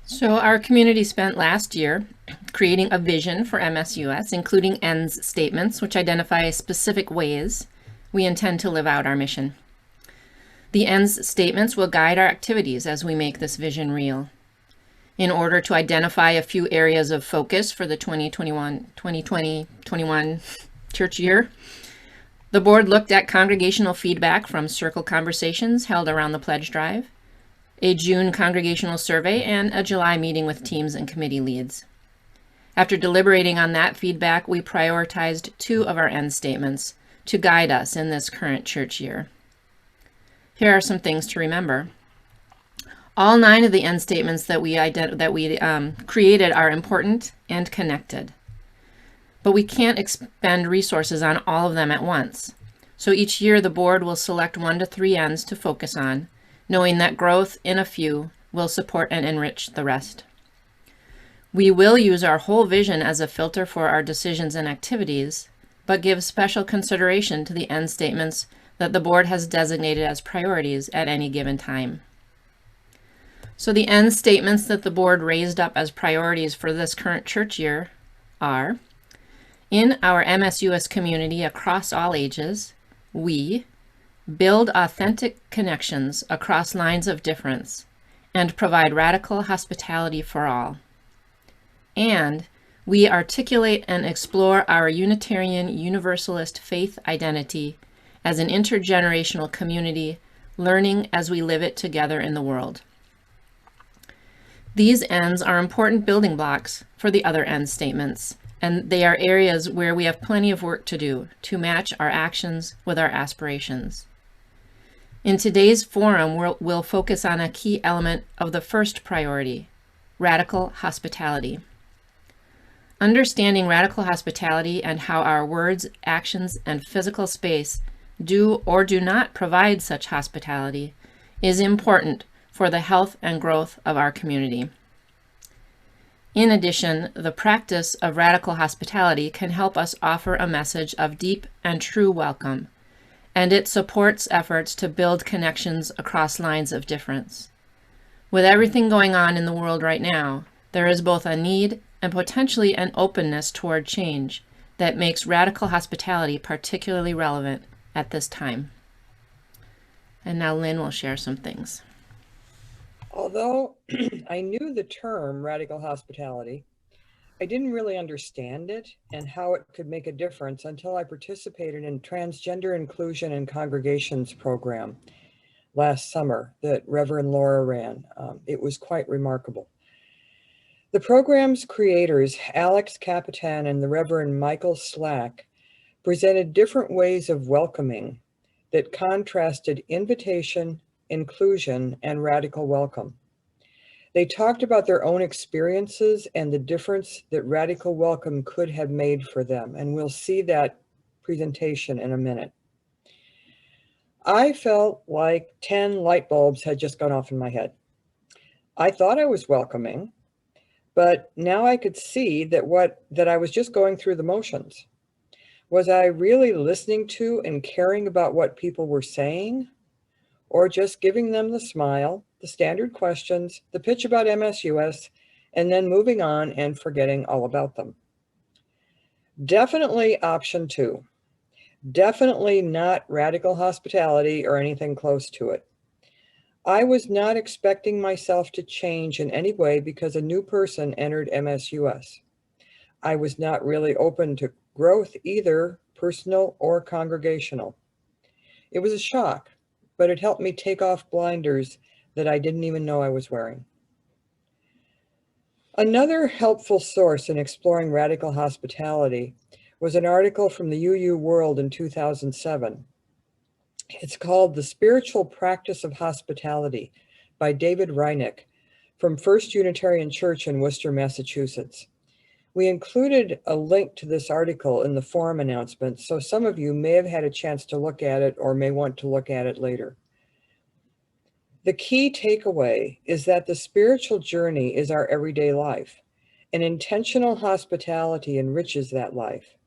So our community spent last year creating a vision for MSUS, including ends statements, which identify specific ways we intend to live out our mission. The ends statements will guide our activities as we make this vision real. In order to identify a few areas of focus for the 2020-21 church year, the board looked at congregational feedback from circle conversations held around the pledge drive, a June congregational survey, and a July meeting with teams and committee leads. After deliberating on that feedback, we prioritized 2 of our end statements to guide us in this current church year. Here are some things to remember. All 9 of the end statements that we created are important and connected, but we can't expend resources on all of them at once. So each year the board will select 1 to 3 ends to focus on, knowing that growth in a few will support and enrich the rest. We will use our whole vision as a filter for our decisions and activities, but give special consideration to the end statements that the board has designated as priorities at any given time. So the end statements that the board raised up as priorities for this current church year are: in our MSUS community across all ages, we build authentic connections across lines of difference and provide radical hospitality for all. And we articulate and explore our Unitarian Universalist faith identity as an intergenerational community, learning as we live it together in the world. These ends are important building blocks for the other end statements, and they are areas where we have plenty of work to do to match our actions with our aspirations. In today's forum, we'll focus on a key element of the first priority, radical hospitality. Understanding radical hospitality and how our words, actions, and physical space do or do not provide such hospitality is important for the health and growth of our community. In addition, the practice of radical hospitality can help us offer a message of deep and true welcome, and it supports efforts to build connections across lines of difference. With everything going on in the world right now, there is both a need and potentially an openness toward change that makes radical hospitality particularly relevant at this time. And now Lynn will share some things. Although I knew the term radical hospitality, I didn't really understand it and how it could make a difference until I participated in Transgender Inclusion in Congregations program last summer that Reverend Laura ran. It was quite remarkable. The program's creators, Alex Capitan and the Reverend Michael Slack, presented different ways of welcoming that contrasted invitation, inclusion, and radical welcome. They talked about their own experiences and the difference that radical welcome could have made for them, and we'll see that presentation in a minute. I felt like 10 light bulbs had just gone off in my head. I thought I was welcoming, but now I could see that I was just going through the motions. Was I really listening to and caring about what people were saying, or just giving them the smile, the standard questions, the pitch about MSUS, and then moving on and forgetting all about them? Definitely option 2. Definitely not radical hospitality or anything close to it. I was not expecting myself to change in any way because a new person entered MSUS. I was not really open to growth, either personal or congregational. It was a shock, but it helped me take off blinders that I didn't even know I was wearing. Another helpful source in exploring radical hospitality was an article from the UU World in 2007. It's called The Spiritual Practice of Hospitality by David Reinick from First Unitarian Church in Worcester, Massachusetts. We included a link to this article in the forum announcement, so some of you may have had a chance to look at it or may want to look at it later. The key takeaway is that the spiritual journey is our everyday life, and intentional hospitality enriches that life.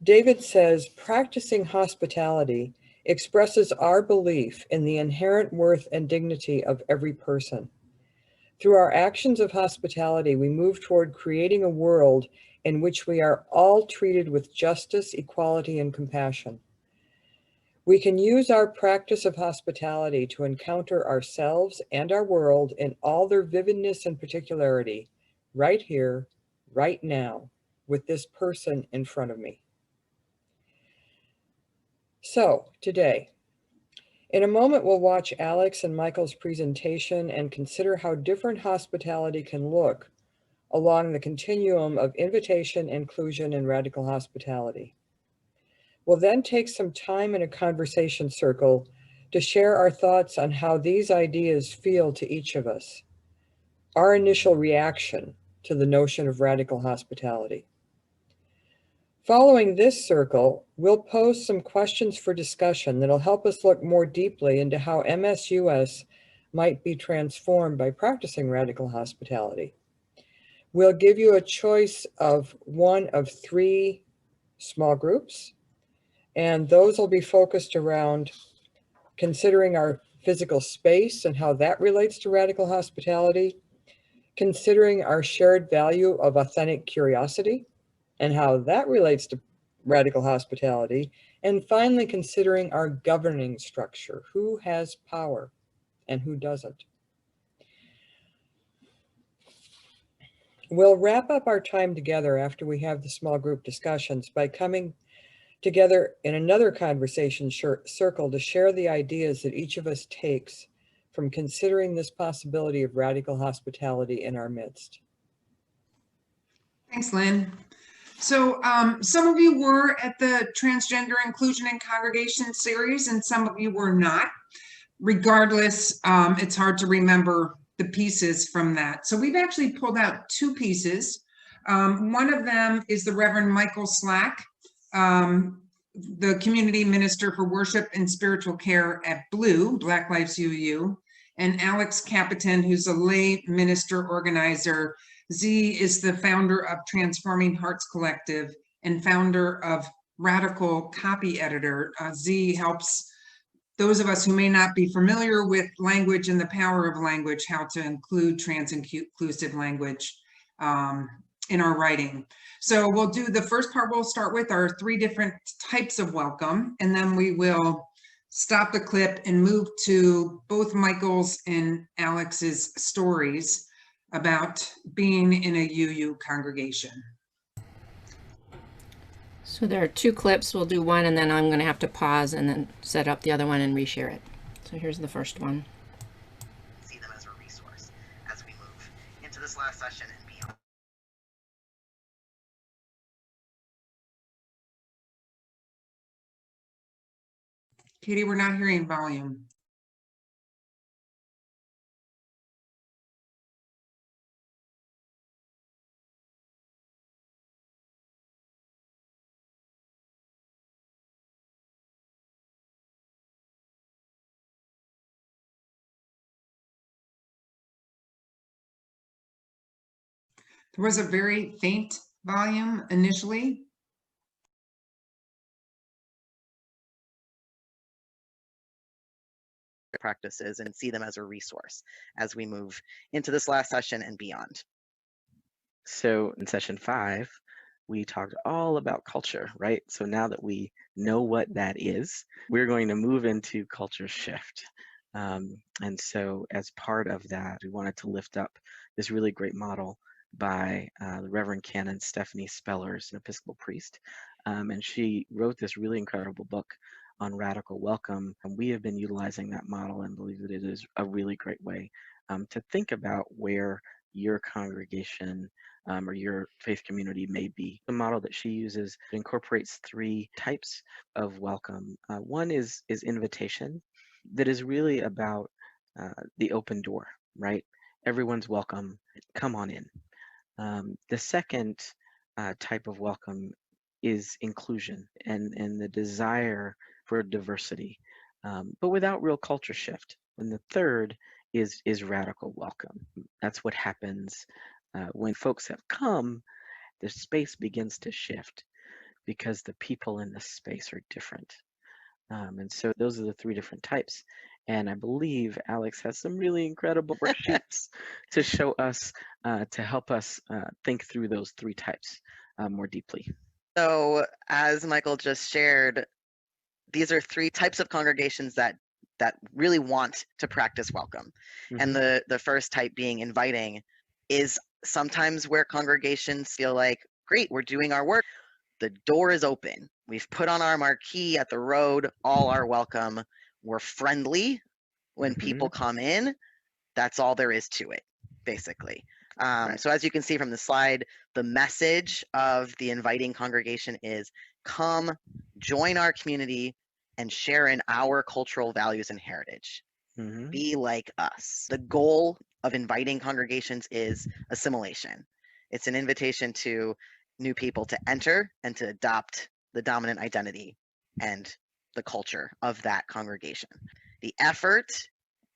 David says practicing hospitality expresses our belief in the inherent worth and dignity of every person. Through our actions of hospitality, we move toward creating a world in which we are all treated with justice, equality, and compassion. We can use our practice of hospitality to encounter ourselves and our world in all their vividness and particularity, right here, right now, with this person in front of me. So, today, in a moment, we'll watch Alex and Michael's presentation and consider how different hospitality can look along the continuum of invitation, inclusion, and radical hospitality. We'll then take some time in a conversation circle to share our thoughts on how these ideas feel to each of us, our initial reaction to the notion of radical hospitality. Following this circle, we'll pose some questions for discussion that'll help us look more deeply into how MSUS might be transformed by practicing radical hospitality. We'll give you a choice of one of 3 small groups, and those will be focused around considering our physical space and how that relates to radical hospitality, considering our shared value of authentic curiosity and how that relates to radical hospitality, and finally considering our governing structure, who has power and who doesn't. We'll wrap up our time together after we have the small group discussions by coming together in another conversation circle to share the ideas that each of us takes from considering this possibility of radical hospitality in our midst. Thanks, Lynn. So some of you were at the Transgender Inclusion and Congregation series, and some of you were not. Regardless, it's hard to remember the pieces from that. So we've actually pulled out 2 pieces. One of them is the Reverend Michael Slack, the community minister for worship and spiritual care at Blue, Black Lives UU, and Alex Capitan, who's a lay minister organizer. Z is the founder of Transforming Hearts Collective and founder of Radical Copy Editor. Z helps those of us who may not be familiar with language and the power of language, how to include trans-inclusive language in our writing. So we'll do the first part. We'll start with our 3 different types of welcome, and then we will stop the clip and move to both Michael's and Alex's stories about being in a UU congregation. So there are 2 clips. We'll do one, and then I'm going to have to pause and then set up the other one and reshare it. So here's the first one. See them as a resource as we move into this last session and beyond. Katie, we're not hearing volume. There was a very faint volume initially. Practices and see them as a resource as we move into this last session and beyond. So in session 5, we talked all about culture, right? So now that we know what that is, we're going to move into culture shift. And so as part of that, we wanted to lift up this really great model by the Reverend Canon Stephanie Spellers, an Episcopal priest. And she wrote this really incredible book on radical welcome. And we have been utilizing that model and believe that it is a really great way to think about where your congregation or your faith community may be. The model that she uses incorporates 3 types of welcome. One is invitation, that is really about the open door, right? Everyone's welcome, come on in. The second type of welcome is inclusion and the desire for diversity, but without real culture shift. And the third is radical welcome. That's what happens when folks have come, the space begins to shift because the people in the space are different. And so those are the 3 different types. And I believe Alex has some really incredible worksheets to show us, to help us think through those 3 types more deeply. So as Michael just shared, these are 3 types of congregations that really want to practice welcome. And the first type, being inviting, is sometimes where congregations feel like, great, we're doing our work. The door is open. We've put on our marquee at the road, all are welcome. We're friendly when people come in. That's all there is to it, basically. So as you can see from the slide, the message of the inviting congregation is, come, join our community, and share in our cultural values and heritage. Be like us. The goal of inviting congregations is assimilation. It's an invitation to new people to enter and to adopt the dominant identity and the culture of that congregation. The effort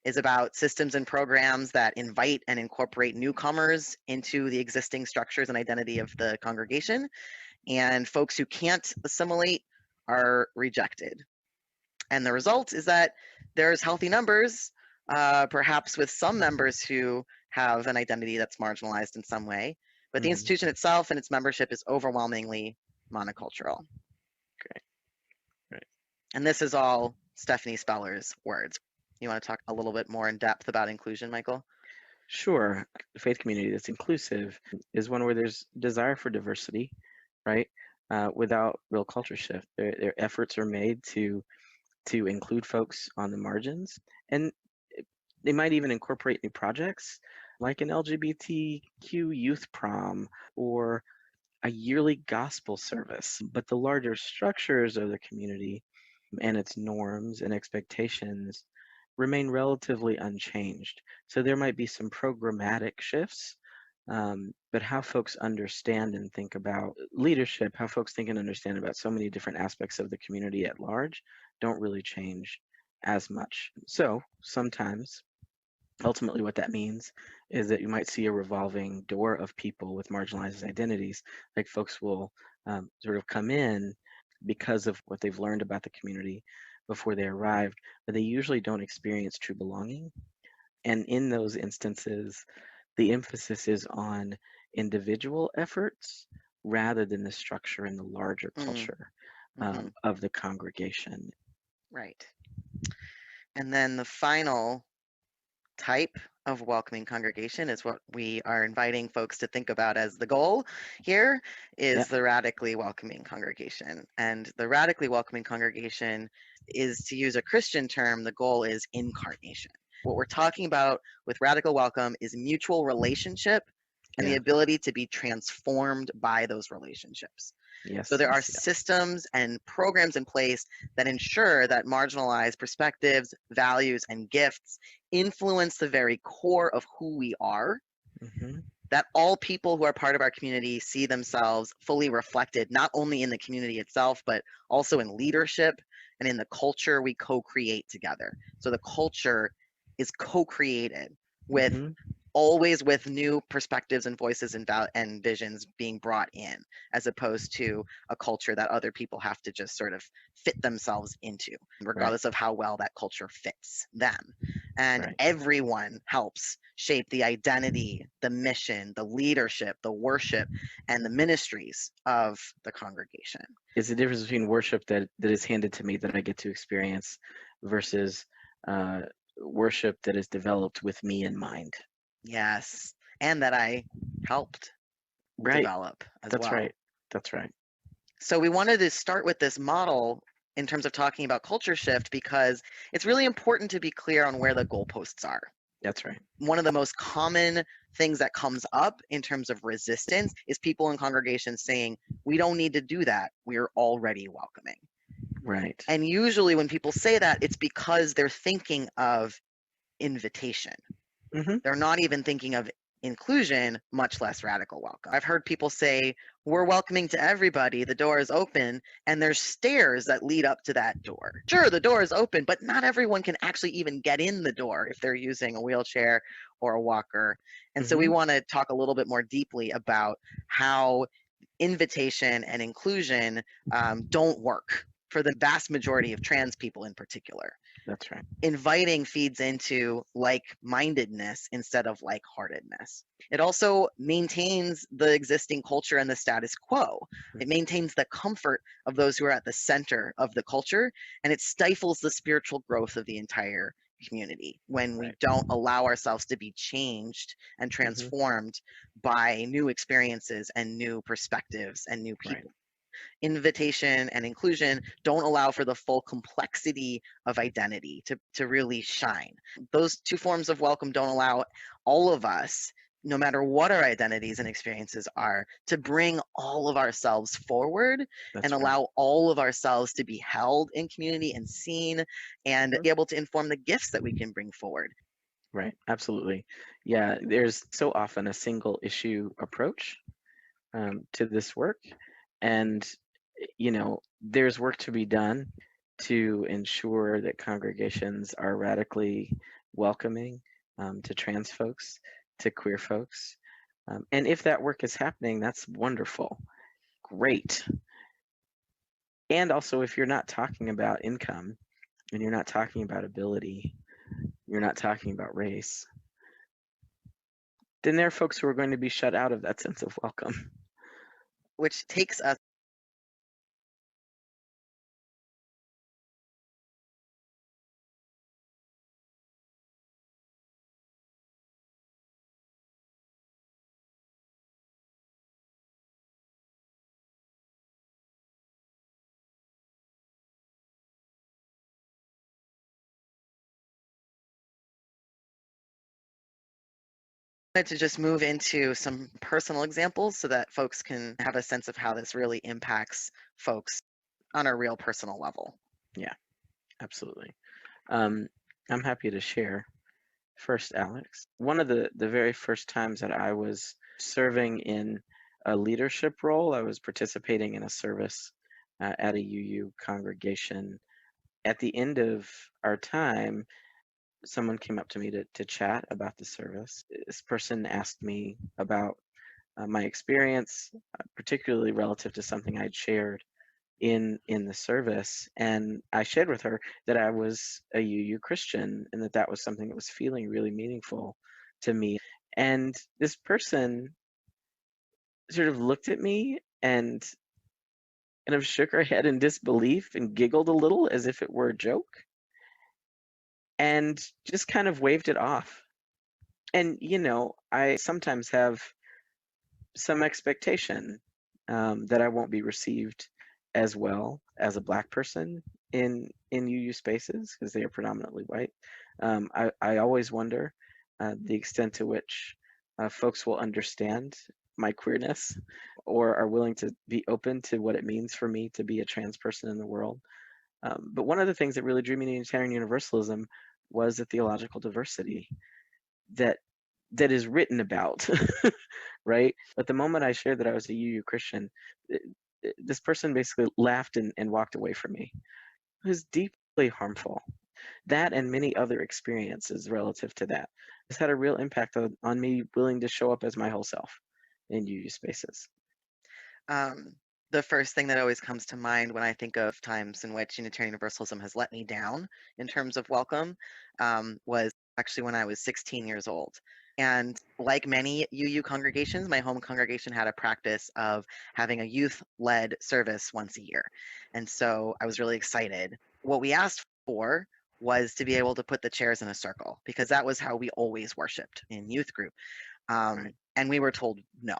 is about systems and programs that invite and incorporate newcomers into the existing structures and identity of the congregation, and folks who can't assimilate are rejected. And the result is that there's healthy numbers, perhaps with some members who have an identity that's marginalized in some way, but the institution itself and its membership is overwhelmingly monocultural. Right. And this is all Stephanie Speller's words. You want to talk a little bit more in depth about inclusion, Michael? Sure. A faith community that's inclusive is one where there's desire for diversity, right? Without real culture shift. Their efforts are made to include folks on the margins, and they might even incorporate new projects like an LGBTQ youth prom or a yearly gospel service. But the larger structures of the community and its norms and expectations remain relatively unchanged. So there might be some programmatic shifts, but how folks understand and think about leadership, how folks think and understand about so many different aspects of the community at large don't really change as much. So sometimes, ultimately what that means is that you might see a revolving door of people with marginalized identities. Like folks will sort of come in because of what they've learned about the community before they arrived, but they usually don't experience true belonging. And in those instances, the emphasis is on individual efforts rather than the structure and the larger culture of the congregation. Right. And then the final type of welcoming congregation is what we are inviting folks to think about as the goal here, is the radically welcoming congregation. And the radically welcoming congregation is, to use a Christian term, the goal is incarnation. What we're talking about with radical welcome is mutual relationship and the ability to be transformed by those relationships. Yes. So there are systems and programs in place that ensure that marginalized perspectives, values, and gifts influence the very core of who we are, that all people who are part of our community see themselves fully reflected, not only in the community itself, but also in leadership and in the culture we co-create together. So the culture is co-created with always with new perspectives and voices and visions being brought in, as opposed to a culture that other people have to just sort of fit themselves into, regardless of how well that culture fits them. And everyone helps shape the identity, the mission, the leadership, the worship, and the ministries of the congregation. It's the difference between worship that is handed to me that I get to experience versus worship that is developed with me in mind. Yes, and that I helped develop as well. That's right. So we wanted to start with this model in terms of talking about culture shift because it's really important to be clear on where the goalposts are. That's right. One of the most common things that comes up in terms of resistance is people in congregations saying, we don't need to do that. We're already welcoming. Right. And usually when people say that, it's because they're thinking of invitation. They're not even thinking of inclusion, much less radical welcome. I've heard people say, we're welcoming to everybody, the door is open, and there's stairs that lead up to that door. Sure, the door is open, but not everyone can actually even get in the door if they're using a wheelchair or a walker. And so we want to talk a little bit more deeply about how invitation and inclusion don't work for the vast majority of trans people in particular. That's right. Inviting feeds into like-mindedness instead of like-heartedness. It also maintains the existing culture and the status quo. It maintains the comfort of those who are at the center of the culture, and it stifles the spiritual growth of the entire community when we Right. don't allow ourselves to be changed and Mm-hmm. transformed by new experiences and new perspectives and new people. Right. Invitation and inclusion don't allow for the full complexity of identity to really shine. Those two forms of welcome don't allow all of us, no matter what our identities and experiences are, to bring all of ourselves forward That's and right. allow all of ourselves to be held in community and seen and be able to inform the gifts that we can bring forward. Right. Absolutely. Yeah. There's so often a single issue approach to this work. And, there's work to be done to ensure that congregations are radically welcoming to trans folks, to queer folks. And if that work is happening, that's wonderful. Great. And also, if you're not talking about income and you're not talking about ability, you're not talking about race, then there are folks who are going to be shut out of that sense of welcome. Which takes us to just move into some personal examples so that folks can have a sense of how this really impacts folks on a real personal level. Yeah, absolutely. I'm happy to share. First, Alex, one of the very first times that I was serving in a leadership role, I was participating in a service at a UU congregation. At the end of our time, someone came up to me to chat about the service. This person asked me about my experience, particularly relative to something I'd shared in the service, and I shared with her that I was a UU Christian and that was something that was feeling really meaningful to me. And this person sort of looked at me and kind of shook her head in disbelief and giggled a little as if it were a joke and just kind of waved it off. And I sometimes have some expectation that I won't be received as well as a Black person in UU spaces because they are predominantly white. I always wonder the extent to which folks will understand my queerness or are willing to be open to what it means for me to be a trans person in the world. But one of the things that really drew me to Unitarian Universalism was the theological diversity that is written about, right? But the moment I shared that I was a UU Christian, this person basically laughed and walked away from me. It was deeply harmful. That and many other experiences relative to that has had a real impact on me willing to show up as my whole self in UU spaces. The first thing that always comes to mind when I think of times in which Unitarian Universalism has let me down in terms of welcome was actually when I was 16 years old. And like many UU congregations, my home congregation had a practice of having a youth-led service once a year. And so I was really excited. What we asked for was to be able to put the chairs in a circle because that was how we always worshiped in youth group. Right. And we were told no,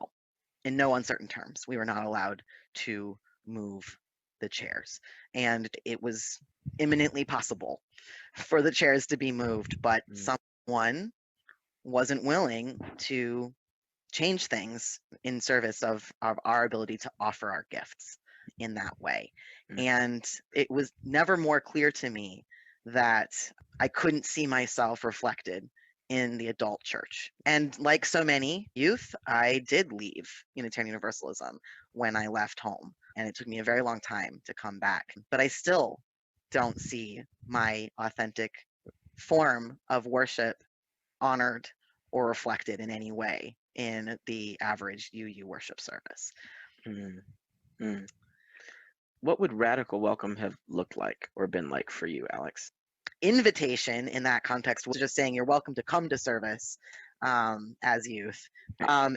in no uncertain terms. We were not allowed to move the chairs. And it was imminently possible for the chairs to be moved, but someone wasn't willing to change things in service of our ability to offer our gifts in that way. And it was never more clear to me that I couldn't see myself reflected in the adult church. And like so many youth, I did leave Unitarian Universalism when I left home. And it took me a very long time to come back. But I still don't see my authentic form of worship honored or reflected in any way in the average UU worship service. What would radical welcome have looked like or been like for you, Alex? Invitation in that context was just saying you're welcome to come to service as youth.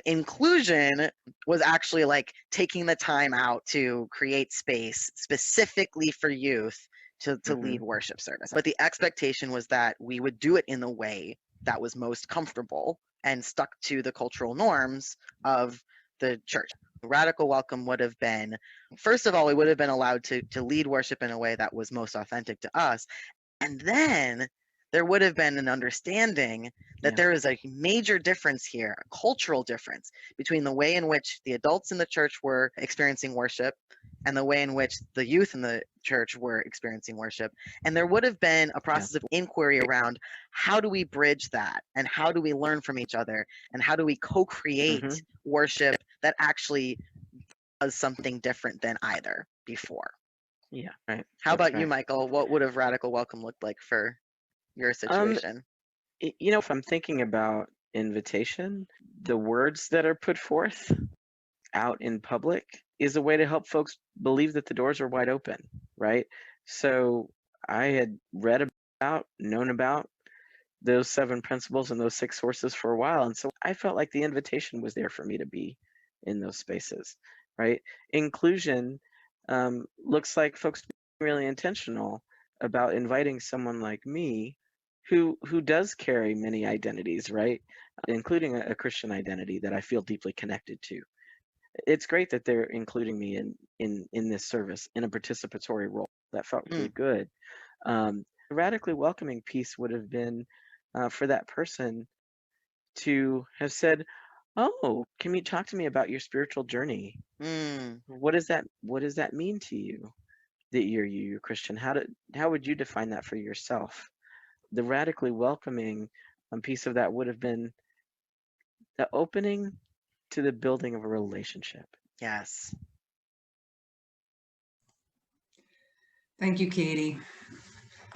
Inclusion was actually like taking the time out to create space specifically for youth to lead worship service. But the expectation was that we would do it in the way that was most comfortable and stuck to the cultural norms of the church. Radical welcome would have been, first of all, we would have been allowed to lead worship in a way that was most authentic to us. And then there would have been an understanding that there is a major difference here, a cultural difference between the way in which the adults in the church were experiencing worship and the way in which the youth in the church were experiencing worship. And there would have been a process of inquiry around how do we bridge that, and how do we learn from each other, and how do we co-create worship that actually does something different than either before. Yeah, right. How about you, Michael? What would have radical welcome looked like for your situation? You know, if I'm thinking about invitation, the words that are put forth out in public is a way to help folks believe that the doors are wide open, right? So I had read about, known about those 7 principles and those 6 sources for a while. And so I felt like the invitation was there for me to be in those spaces, right? Inclusion looks like folks being really intentional about inviting someone like me who does carry many identities, right? Including a Christian identity that I feel deeply connected to. It's great that they're including me in this service in a participatory role. That felt really good. The radically welcoming piece would have been for that person to have said, "Oh, can you talk to me about your spiritual journey? What does that mean to you that you're Christian? How would you define that for yourself?" The radically welcoming piece of that would have been the opening to the building of a relationship. Yes. Thank you, Katie.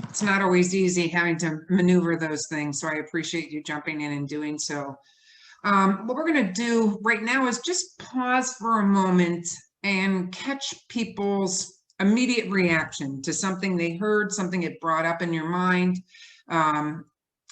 It's not always easy having to maneuver those things, so I appreciate you jumping in and doing so. What we're going to do right now is just pause for a moment and catch people's immediate reaction to something they heard, something it brought up in your mind,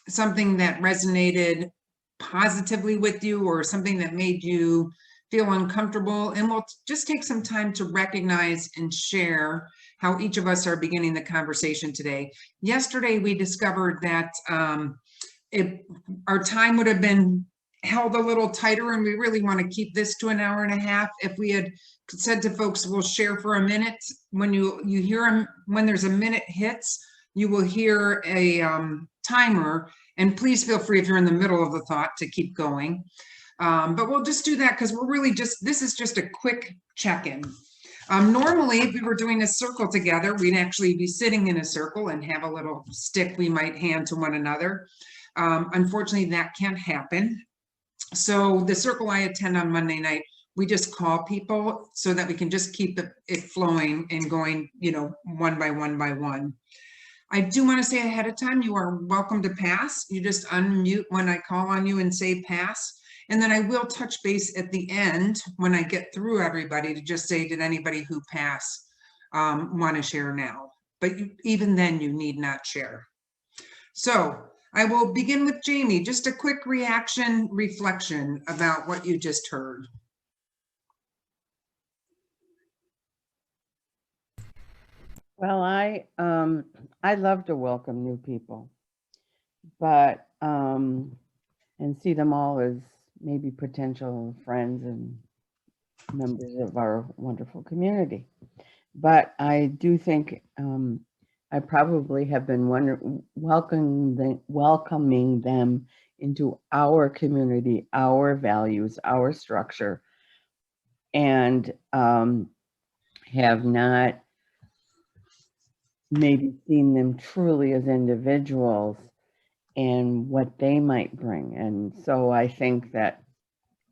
something that resonated positively with you, or something that made you feel uncomfortable. And we'll just take some time to recognize and share how each of us are beginning the conversation today. Yesterday, we discovered that our time would have been held a little tighter, and we really want to keep this to an hour and a half. If we had said to folks, we'll share for a minute, when you hear them, when there's a minute hits, you will hear a timer, and please feel free if you're in the middle of the thought to keep going. But we'll just do that because we're really this is just a quick check-in. Normally, if we were doing a circle together, we'd actually be sitting in a circle and have a little stick we might hand to one another. Unfortunately, that can't happen. So the circle I attend on Monday night, we just call people so that we can just keep it flowing and going, one by one by one. I do want to say ahead of time, you are welcome to pass. You just unmute when I call on you and say pass. And then I will touch base at the end when I get through everybody to just say, did anybody who pass want to share now? But even then, you need not share. So I will begin with Jamie. Just a quick reflection about what you just heard. Well, I love to welcome new people, but and see them all as maybe potential friends and members of our wonderful community. But I do think I probably have been welcoming them into our community, our values, our structure, and have not maybe seen them truly as individuals and what they might bring. And so I think that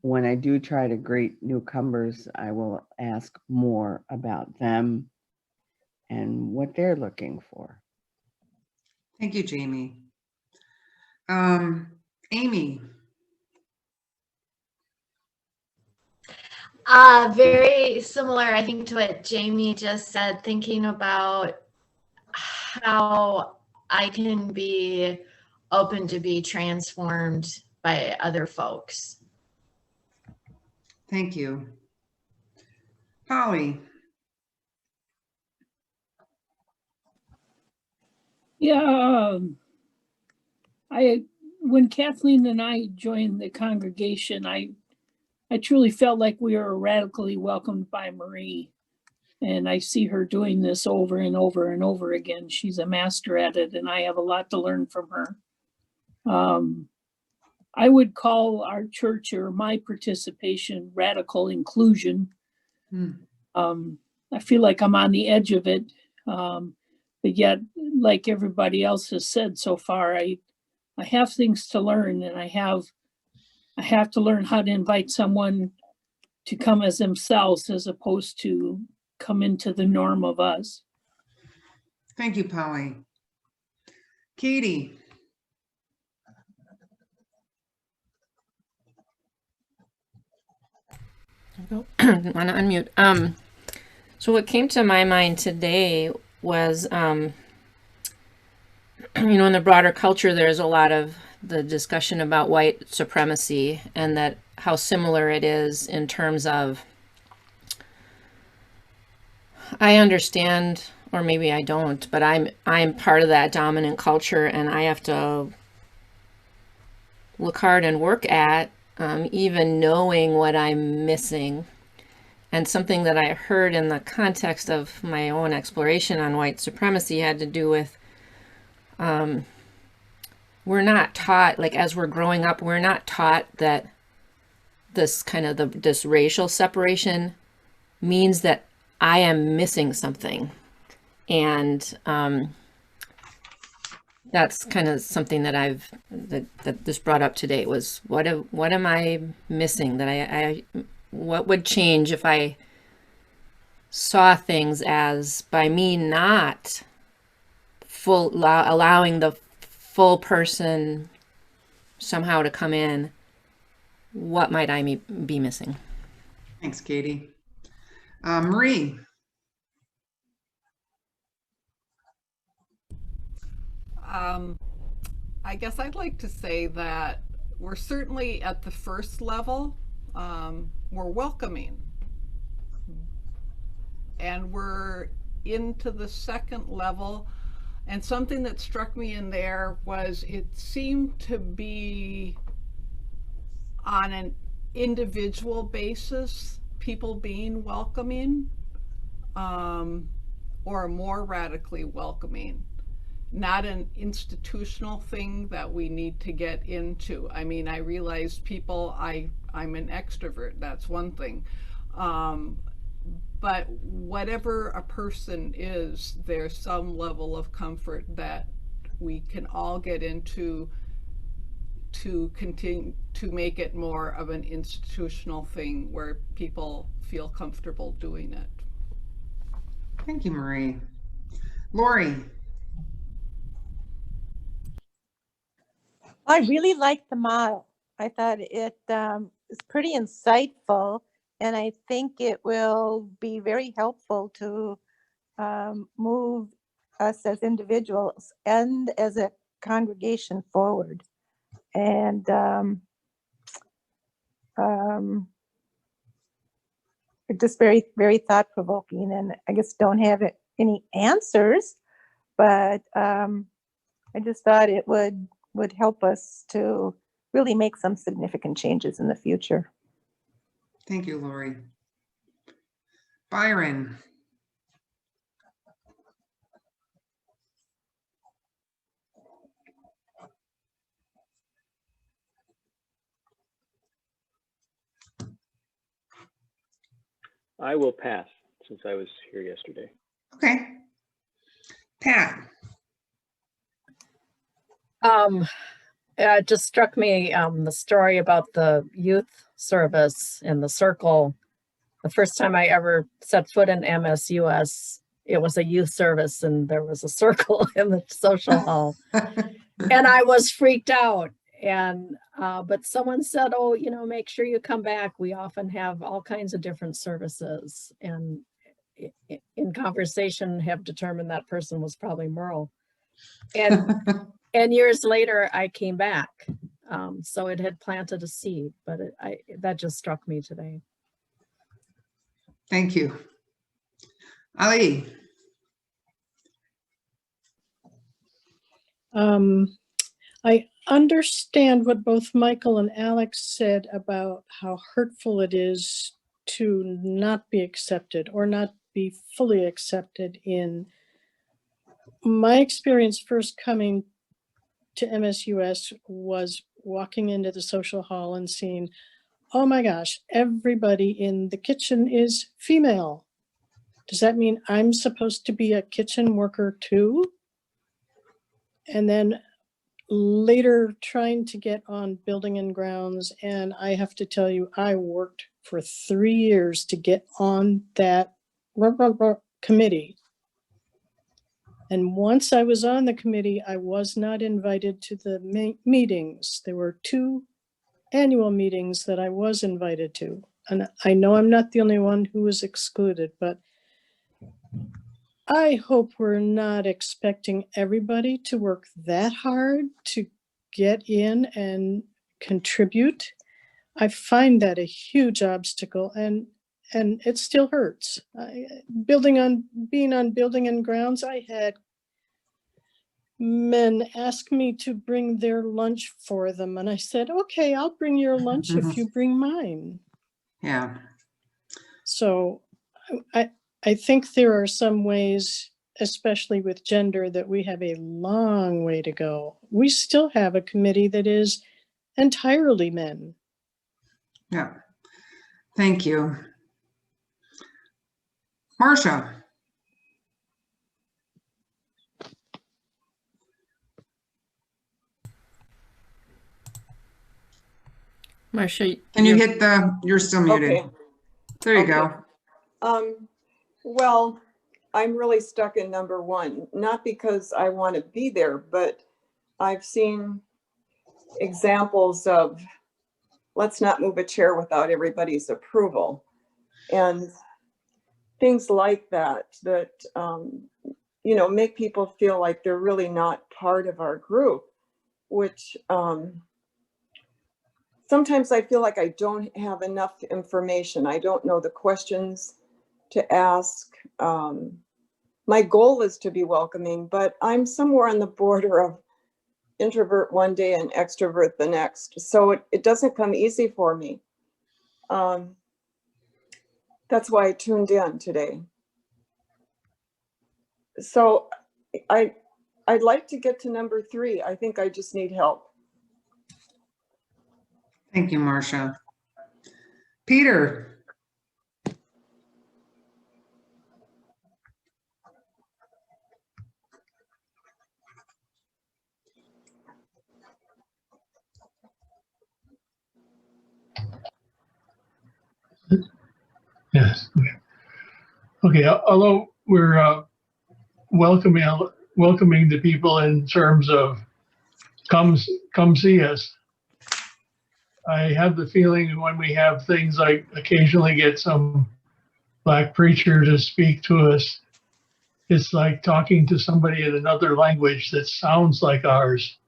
when I do try to greet newcomers, I will ask more about them and what they're looking for. Thank you, Jamie. Amy. Very similar, I think, to what Jamie just said, thinking about how I can be open to be transformed by other folks. Thank you. Polly. Yeah, when Kathleen and I joined the congregation, I truly felt like we were radically welcomed by Marie. And I see her doing this over and over and over again. She's a master at it, and I have a lot to learn from her. I would call our church or my participation radical inclusion. I feel like I'm on the edge of it. But yet, like everybody else has said so far, I have things to learn, and I have to learn how to invite someone to come as themselves as opposed to come into the norm of us. Thank you, Polly. Katie. Want to unmute. So what came to my mind today was, in the broader culture, there's a lot of the discussion about white supremacy and that how similar it is in terms of, I understand, or maybe I don't, but I'm part of that dominant culture, and I have to look hard and work at even knowing what I'm missing. And something that I heard in the context of my own exploration on white supremacy had to do with we're not taught, like as we're growing up, we're not taught that this kind of this racial separation means that I am missing something. And that's kind of something that that this brought up today was what am I missing that what would change if I saw things as, by me not allowing the full person somehow to come in, what might I be missing? Thanks, Katie. Marie. I guess I'd like to say that we're certainly at the first level, we're welcoming. And we're into the second level. And something that struck me in there was it seemed to be on an individual basis, people being welcoming, or more radically welcoming. Not an institutional thing that we need to get into. I mean, I realize I'm an extrovert, that's one thing. But whatever a person is, there's some level of comfort that we can all get into to continue to make it more of an institutional thing where people feel comfortable doing it. Thank you, Marie. Lori. I really liked the model. I thought it is pretty insightful, and I think it will be very helpful to move us as individuals and as a congregation forward. And it's just very, very thought-provoking, and I guess don't have any answers, but I just thought it would help us to really make some significant changes in the future. Thank you, Lori. Byron. I will pass since I was here yesterday. Okay. Pat. It just struck me the story about the youth service in the circle. The first time I ever set foot in MSUS, it was a youth service and there was a circle in the social hall. And I was freaked out. And but someone said, oh, make sure you come back. We often have all kinds of different services. And in conversation have determined that person was probably Merle. And years later, I came back. So it had planted a seed, but that just struck me today. Thank you. Ali. I understand what both Michael and Alex said about how hurtful it is to not be accepted or not be fully accepted in. My experience first coming to MSUS was walking into the social hall and seeing, oh my gosh, everybody in the kitchen is female. Does that mean I'm supposed to be a kitchen worker too? And then later trying to get on building and grounds, and I have to tell you, I worked for 3 years to get on that committee. And once I was on the committee, I was not invited to the meetings. There were 2 annual meetings that I was invited to. And I know I'm not the only one who was excluded, but I hope we're not expecting everybody to work that hard to get in and contribute. I find that a huge obstacle, and it still hurts. Being on building and grounds, I had men ask me to bring their lunch for them, and I said, okay, I'll bring your lunch if you bring mine. Yeah. So I think there are some ways, especially with gender, that we have a long way to go. We still have a committee that is entirely men. Yeah. Thank you. Marcia. Marcia, Can you hit you're still muted. Okay. There you Okay. go. Well, I'm really stuck in number 1, not because I want to be there, but I've seen examples of let's not move a chair without everybody's approval and things like that, you know, make people feel like they're really not part of our group, which sometimes I feel like I don't have enough information. I don't know the questions to ask. My goal is to be welcoming, but I'm somewhere on the border of introvert one day and extrovert the next. So it doesn't come easy for me. That's why I tuned in today. So I'd like to get to number 3. I think I just need help. Thank you, Marcia. Peter. Yes. Okay. Although we're welcoming the people in terms of come see us, I have the feeling when we have things like occasionally get some Black preacher to speak to us, it's like talking to somebody in another language that sounds like ours,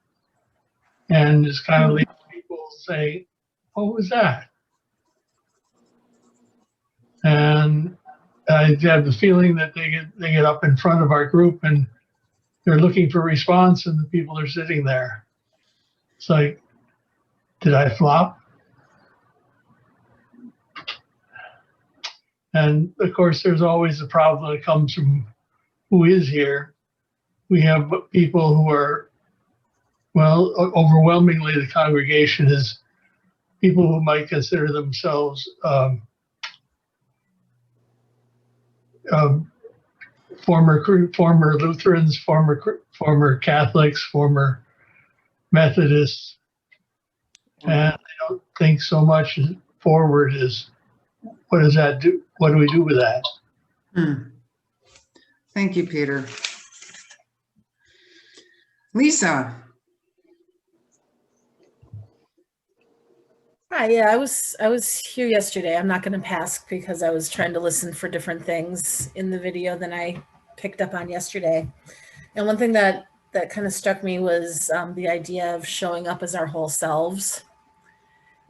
and it's kind of leaving people saying, "What was that?" And I have the feeling that they get up in front of our group and they're looking for response, and the people are sitting there. It's like, did I flop? And of course, there's always a problem that comes from who is here. We have people who are, well, overwhelmingly the congregation is people who might consider themselves former Lutherans, former Catholics, former Methodists, and I don't think so much forward is what does that do? What do we do with that? Thank you, Peter. Lisa. Hi, yeah, I was here yesterday. I'm not going to pass because I was trying to listen for different things in the video than I picked up on yesterday. And one thing that that kind of struck me was the idea of showing up as our whole selves,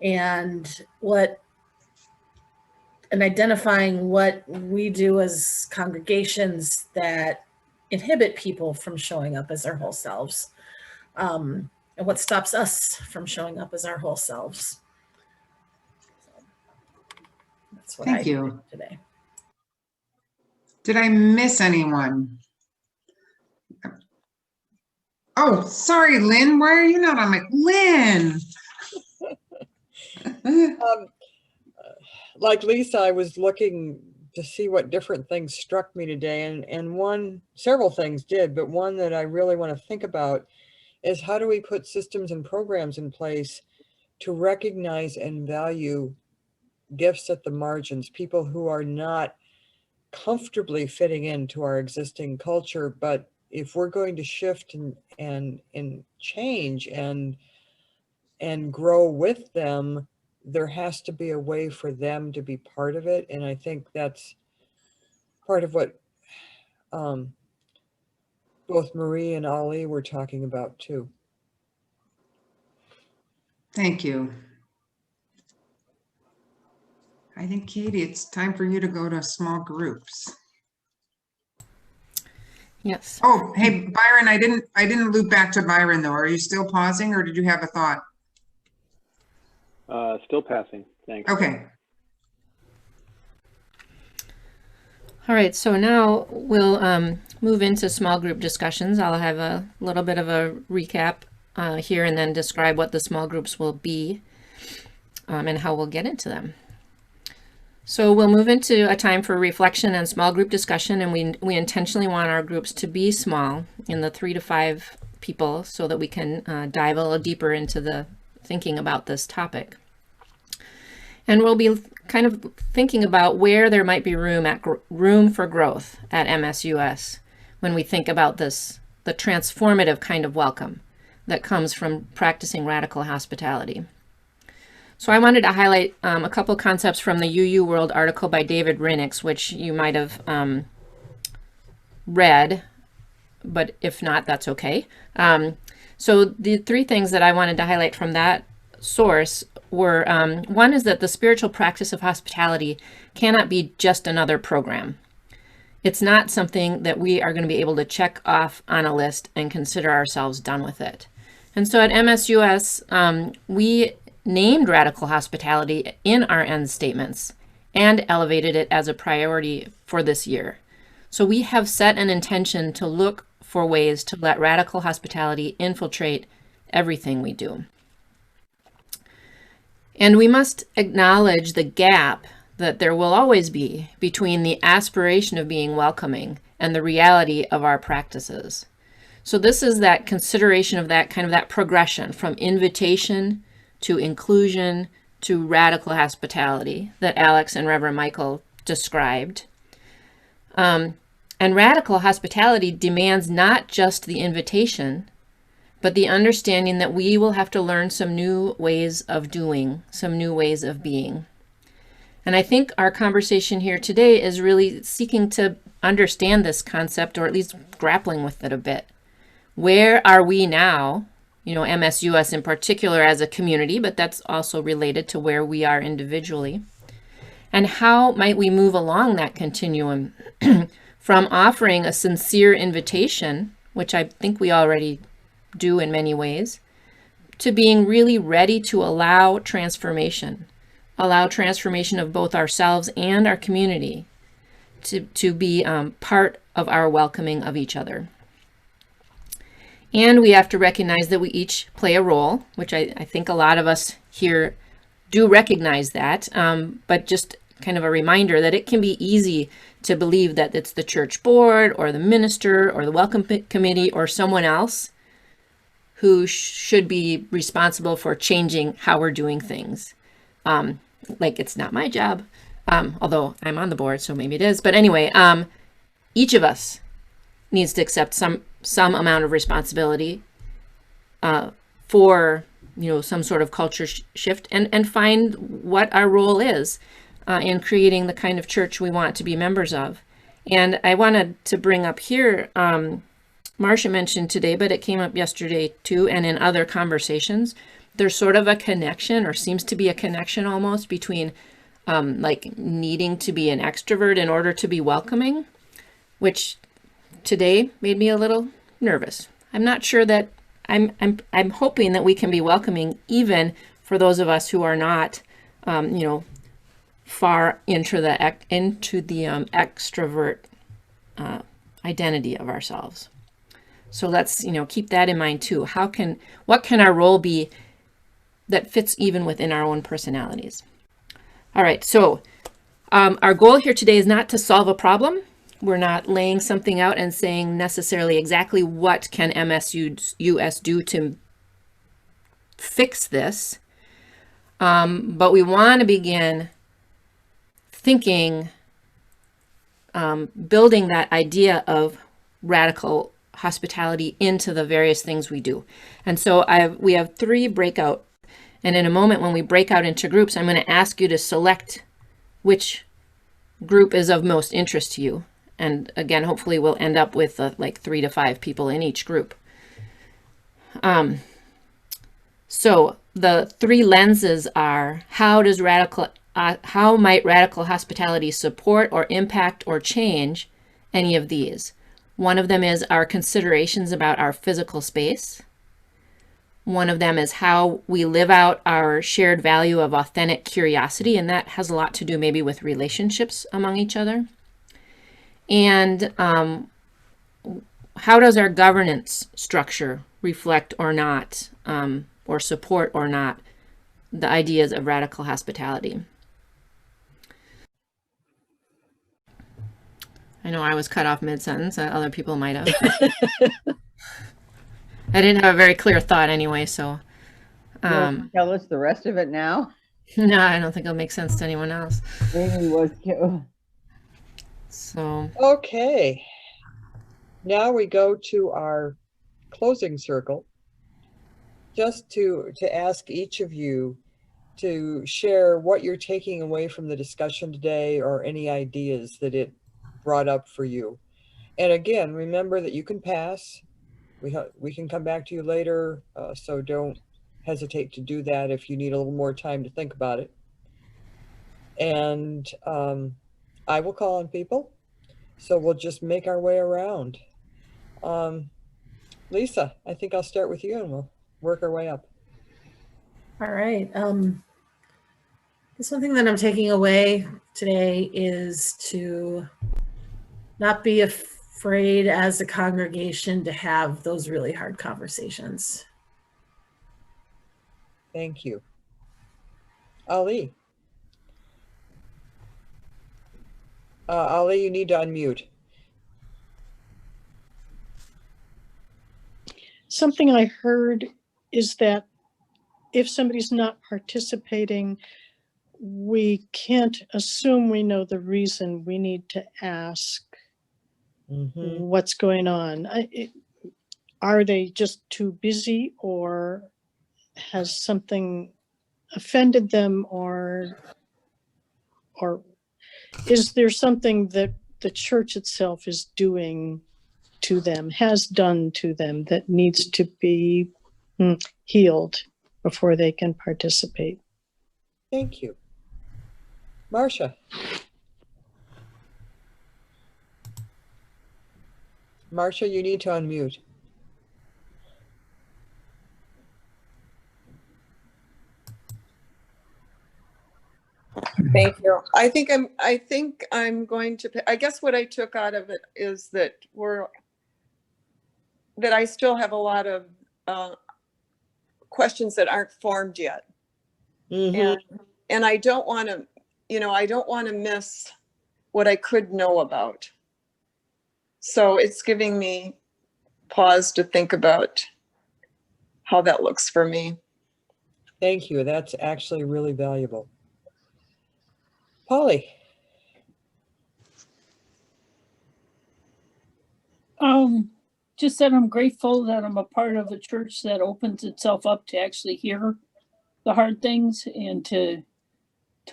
and identifying what we do as congregations that inhibit people from showing up as their whole selves, and what stops us from showing up as our whole selves. That's what Thank I you. did today. Did I miss anyone? Oh, sorry, Lynn. Why are you not on my Lynn? Like Lisa, I was looking to see what different things struck me today, and several things did, but one that I really want to think about is how do we put systems and programs in place to recognize and value gifts at the margins, people who are not comfortably fitting into our existing culture, but if we're going to shift and change and grow with them, there has to be a way for them to be part of it. And I think that's part of what both Marie and Ali were talking about too. Thank you. I think, Katie, it's time for you to go to small groups. Yes. Oh, hey, Byron, I didn't loop back to Byron though. Are you still pausing or did you have a thought? Still passing. Thanks. Okay. All right, so now we'll move into small group discussions. I'll have a little bit of a recap here and then describe what the small groups will be and how we'll get into them. So we'll move into a time for reflection and small group discussion, and we intentionally want our groups to be small, in the 3 to 5 people, so that we can dive a little deeper into the thinking about this topic. And we'll be kind of thinking about where there might be room for growth at MSUS when we think about this, the transformative kind of welcome that comes from practicing radical hospitality. So I wanted to highlight a couple concepts from the UU World article by David Rinix, which you might have read, but if not, that's okay. So the 3 things that I wanted to highlight from that source were, one is that the spiritual practice of hospitality cannot be just another program. It's not something that we are going to be able to check off on a list and consider ourselves done with it. And so at MSUS, we named radical hospitality in our end statements and elevated it as a priority for this year. So we have set an intention to look for ways to let radical hospitality infiltrate everything we do. And we must acknowledge the gap that there will always be between the aspiration of being welcoming and the reality of our practices. So this is that consideration of that kind of that progression from invitation to inclusion to radical hospitality that Alex and Reverend Michael described. And radical hospitality demands not just the invitation, but the understanding that we will have to learn some new ways of doing, some new ways of being. And I think our conversation here today is really seeking to understand this concept, or at least grappling with it a bit. Where are we now? You know, MSUS in particular as a community, but that's also related to where we are individually. And how might we move along that continuum from offering a sincere invitation, which I think we already do in many ways, to being really ready to allow transformation of both ourselves and our community to be part of our welcoming of each other. And we have to recognize that we each play a role, which I think a lot of us here do recognize that, but just kind of a reminder that it can be easy to believe that it's the church board or the minister or the welcome committee or someone else who should be responsible for changing how we're doing things. Like it's not my job, although I'm on the board, so maybe it is. But anyway, each of us needs to accept some amount of responsibility for, you know, some sort of culture shift and find what our role is in creating the kind of church we want to be members of. And I wanted to bring up here Marcia mentioned today, but it came up yesterday too, and in other conversations, there's sort of a connection, or seems to be a connection almost, between like needing to be an extrovert in order to be welcoming, which today made me a little nervous. I'm not sure that I'm hoping that we can be welcoming even for those of us who are not, you know, far into the extrovert identity of ourselves. So let's, you know, keep that in mind too. What can our role be that fits even within our own personalities? All right, so our goal here today is not to solve a problem. We're not laying something out and saying necessarily exactly what can MSUS do to fix this, but we want to begin thinking, building that idea of radical hospitality into the various things we do. And so we have 3 breakout, and in a moment when we break out into groups, I'm going to ask you to select which group is of most interest to you. And again, hopefully we'll end up with like 3 to 5 people in each group. So the 3 lenses are, how might radical hospitality support or impact or change any of these? One of them is our considerations about our physical space. One of them is how we live out our shared value of authentic curiosity, and that has a lot to do maybe with relationships among each other. And how does our governance structure reflect or not, or support or not, the ideas of radical hospitality? I know I was cut off mid-sentence. Other people might have. I didn't have a very clear thought anyway, so. Tell us the rest of it now? No, I don't think it'll make sense to anyone else. Maybe was. So. Okay. Now we go to our closing circle, just to ask each of you to share what you're taking away from the discussion today, or any ideas that it brought up for you. And again, remember that you can pass. We can come back to you later, so don't hesitate to do that if you need a little more time to think about it. And I will call on people, so we'll just make our way around. Lisa, I think I'll start with you and we'll work our way up. All right. Something that I'm taking away today is to not be afraid as a congregation to have those really hard conversations. Thank you. Ali. Ali, you need to unmute. Something I heard is that if somebody's not participating, we can't assume we know the reason. We need to ask what's going on. Are they just too busy, or has something offended them, or is there something that the church itself is doing to them, has done to them, that needs to be healed before they can participate? Thank you. Marcia. Marcia, you need to unmute. Thank you. I think I'm going to, I guess what I took out of it is that I still have a lot of questions that aren't formed yet. And I don't want to, I don't want to miss what I could know about. So it's giving me pause to think about how that looks for me. Thank you. That's actually really valuable. Polly. Just that I'm grateful that I'm a part of a church that opens itself up to actually hear the hard things and to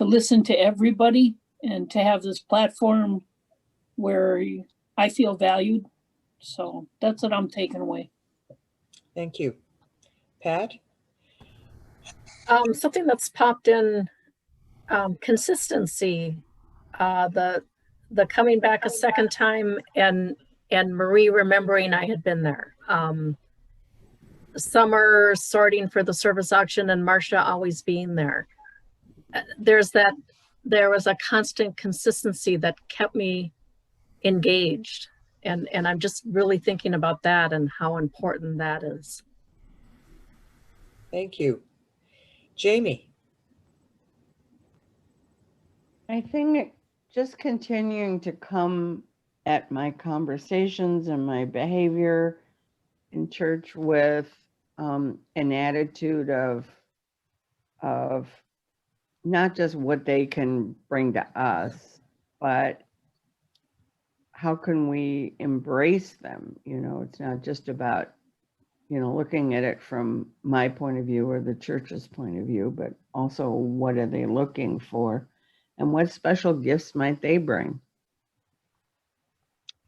listen to everybody, and to have this platform where I feel valued So that's what I'm taking away. Thank you. Pat? Something that's popped in, consistency, the coming back a second time, and Marie remembering I had been there. Summer sorting for the service auction and Marcia always being there. There was a constant consistency that kept me engaged. And I'm just really thinking about that and how important that is. Thank you. Jamie? I think just continuing to come at my conversations and my behavior in church with an attitude of not just what they can bring to us, but how can we embrace them? You know, it's not just about, you know, looking at it from my point of view or the church's point of view, but also what are they looking for and what special gifts might they bring?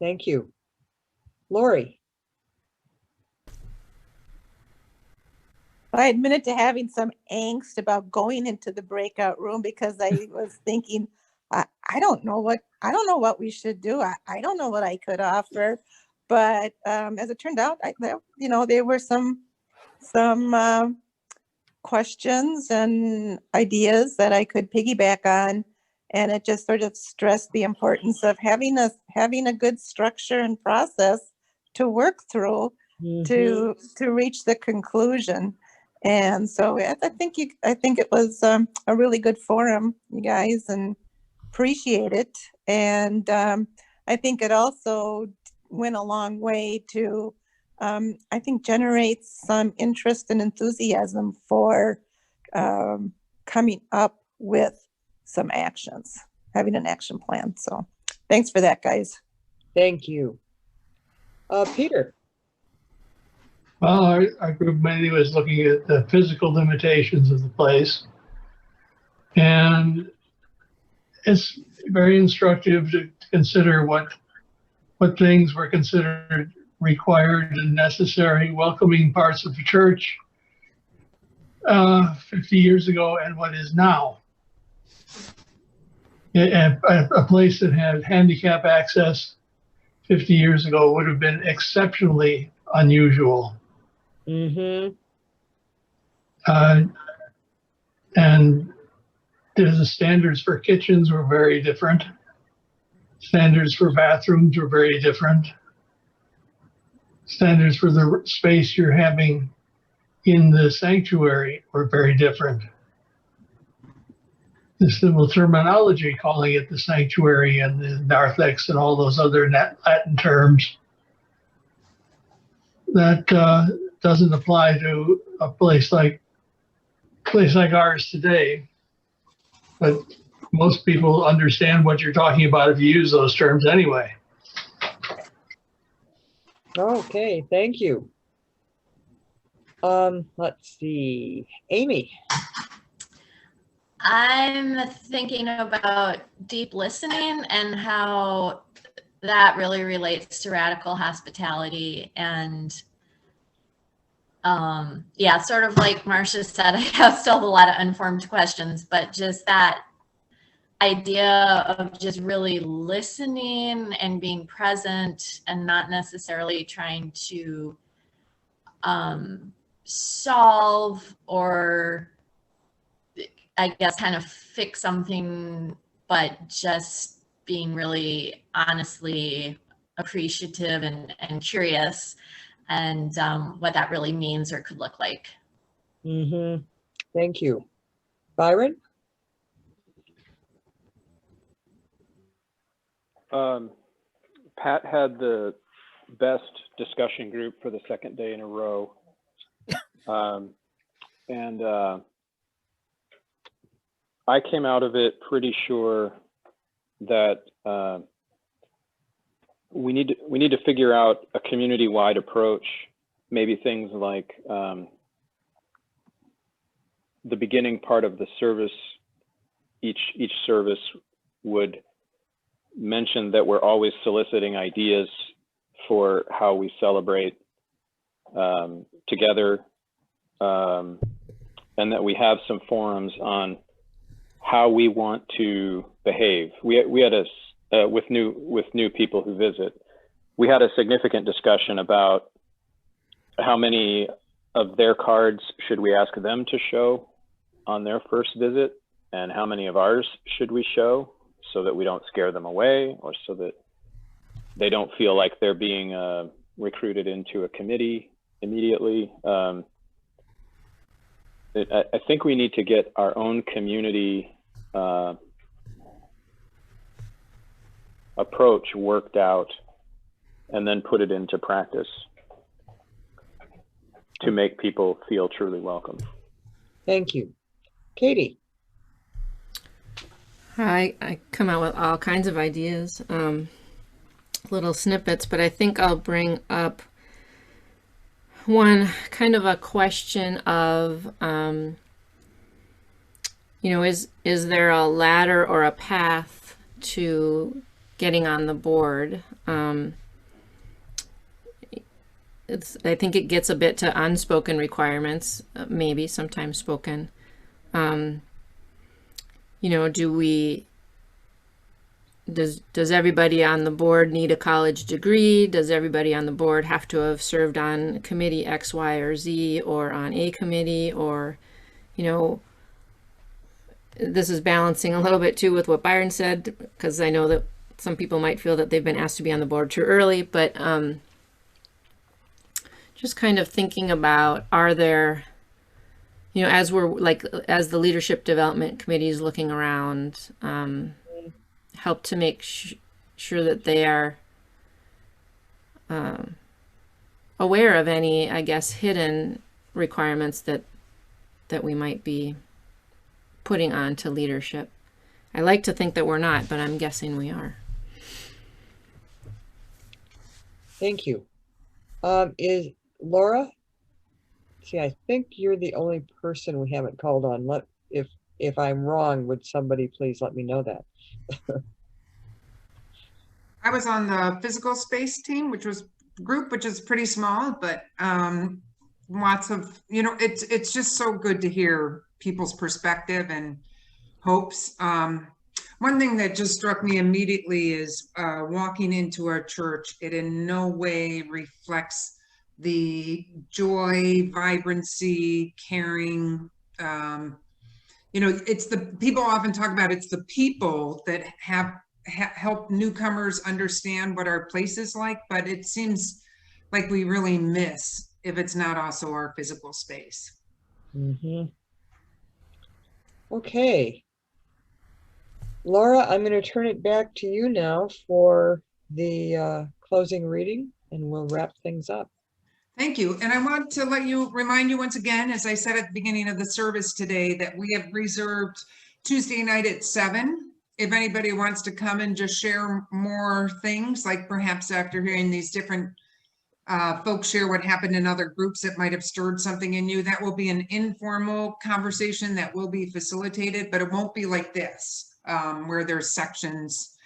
Thank you. Lori? I admitted to having some angst about going into the breakout room because I was thinking, I don't know what we should do. I don't know what I could offer. But as it turned out, there were some questions and ideas that I could piggyback on. And it just sort of stressed the importance of having a good structure and process to work through to reach the conclusion. And so I think it was a really good forum, you guys, and appreciate it. And I think it also went a long way to, I think, generate some interest and enthusiasm for coming up with some actions, having an action plan. So thanks for that, guys. Thank you. Peter? Well, our group mainly was looking at the physical limitations of the place. And it's very instructive to consider what things were considered required and necessary, welcoming parts of the church 50 years ago and what is now. A place that had handicap access 50 years ago would have been exceptionally unusual. And the standards for kitchens were very different. Standards for bathrooms were very different. Standards for the space you're having in the sanctuary were very different. The civil terminology calling it the sanctuary and the narthex and all those other Latin terms, that doesn't apply to a place like ours today. But most people understand what you're talking about if you use those terms anyway. Okay, thank you. Let's see, Amy. I'm thinking about deep listening and how that really relates to radical hospitality. And yeah, sort of like Marcia said, I have still a lot of unformed questions, but just that idea of just really listening and being present and not necessarily trying to solve or, I guess, kind of fix something, but just being really honestly appreciative and curious, and what that really means or could look like. Thank you. Byron? Pat had the best discussion group for the second day in a row. And I came out of it pretty sure that we need to figure out a community-wide approach. Maybe things like the beginning part of the service, each service would mention that we're always soliciting ideas for how we celebrate together, and that we have some forums on how we want to behave. We had with new people who visit, we had a significant discussion about how many of their cards should we ask them to show on their first visit, and how many of ours should we show, so that we don't scare them away, or so that they don't feel like they're being recruited into a committee immediately. I think we need to get our own community approach worked out and then put it into practice to make people feel truly welcome. Thank you. Katie. I come out with all kinds of ideas, little snippets, but I think I'll bring up one kind of a question of, is there a ladder or a path to getting on the board? I think it gets a bit to unspoken requirements, maybe sometimes spoken. Does everybody on the board need a college degree? Does everybody on the board have to have served on committee X, Y, or Z, or on a committee? Or, this is balancing a little bit too with what Byron said, because I know that some people might feel that they've been asked to be on the board too early, but just kind of thinking about, are there, as the leadership development committee is looking around, help to make sure that they are aware of any, I guess, hidden requirements that we might be putting on to leadership. I like to think that we're not, but I'm guessing we are. Thank you. Is Laura? See, I think you're the only person we haven't called on. If I'm wrong, would somebody please let me know that? I was on the physical space team, which is pretty small, but lots of, it's just so good to hear people's perspective and hopes. One thing that just struck me immediately is walking into our church, it in no way reflects the joy, vibrancy, caring. It's the people often talk about, it's the people that help newcomers understand what our place is like, but it seems like we really miss if it's not also our physical space. Mm-hmm. Okay. Laura, I'm going to turn it back to you now for the closing reading, and we'll wrap things up. Thank you. And I want to remind you once again, as I said at the beginning of the service today, that we have reserved Tuesday night at 7. If anybody wants to come and just share more things, like perhaps after hearing these different folks share what happened in other groups that might have stirred something in you, that will be an informal conversation that will be facilitated, but it won't be like this, where there's sections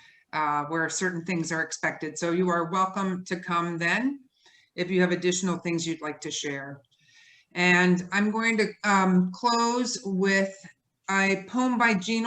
where certain things are expected. So you are welcome to come then if you have additional things you'd like to share. And I'm going to close with a poem by Gene